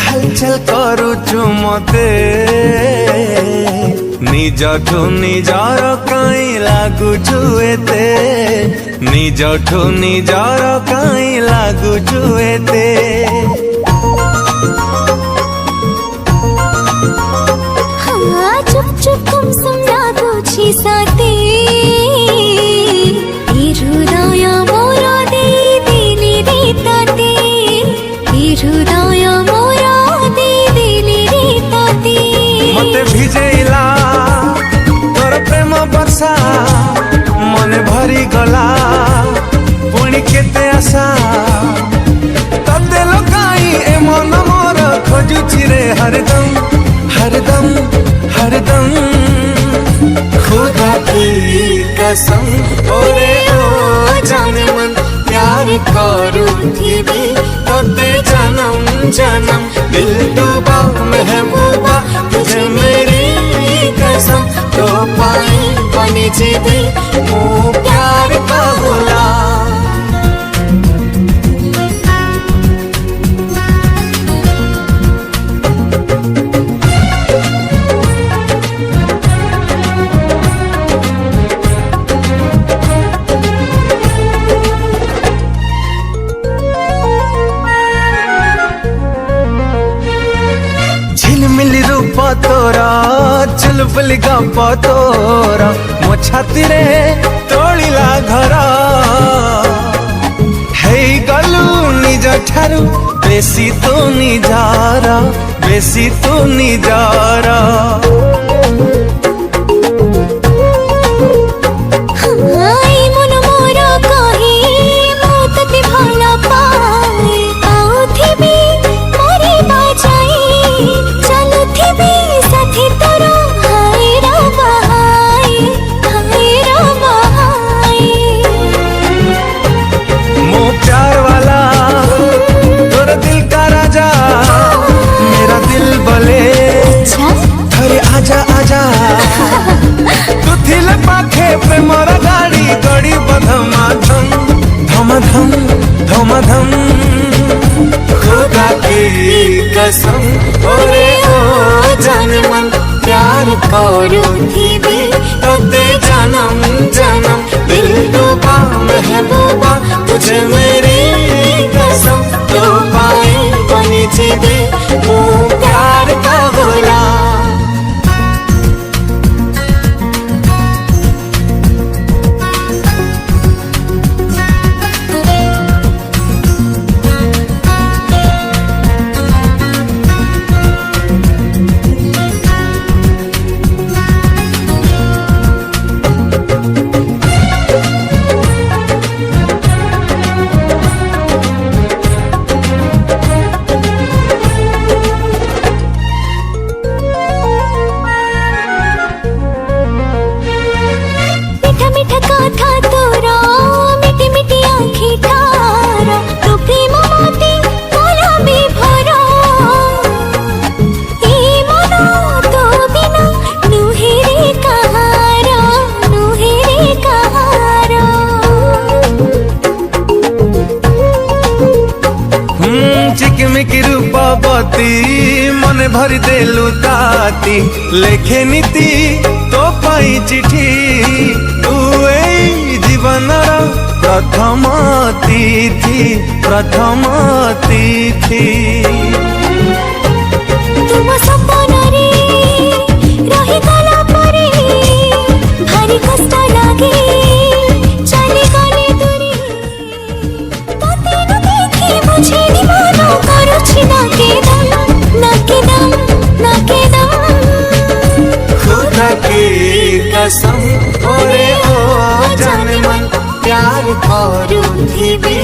हलचल करुचु मते निजठु निजार काई लागुचु एते निजठु निजार काई लागुचु एते हाँ चुप चुप कुम सुम लागुची साथे हृदय मोर दे दिली रे ताते हृदय मते भिजेला तोर प्रेम वर्षा मने भरी गला पुणी केते आशा तते लुकाई ए मन मोर खोजुची रे हरदम हरदम हरदम खुदा की कसम ओरे ओ जाने मन प्यार करूथिबी तते जन्म जन्म दिल डूबा महबूबा तुझे मेरी कसम तो पाई बनी जीवी वो प्यार का गुलाम झिलमिल रूप तोरा चुलबुल गप तोरा मो छाती रे तोड़िला घर हे गलु निज ठारू बेसी तो निजारा बेसी तो निजारा आजा आजा तू थिले पाखे प्रेमर गाड़ी गड़ी बधमाधम धमाधम धमाधम खुदा की कसम ओरे ओ जाने मन प्यार करूथिबी तते जन्म जन्म दिल डूबा महबूबा तुझे मेरी कसम तो पाई बनी जीवी वो प्यार का गुलाम चिकमिकी रूपवती मन भरी देलु ताती लेखे नीति तो पाई चिठी तू जीवन प्रथम तिथि प्रथम तिथि तुम सपनरे रही गला परे भारी कष्ट लागे चली गले दूरी तते न देखी मुझे दीवाना करुछि नाके दम खुदा की कसम ओरे ओ जाने मन प्यार करूथिबी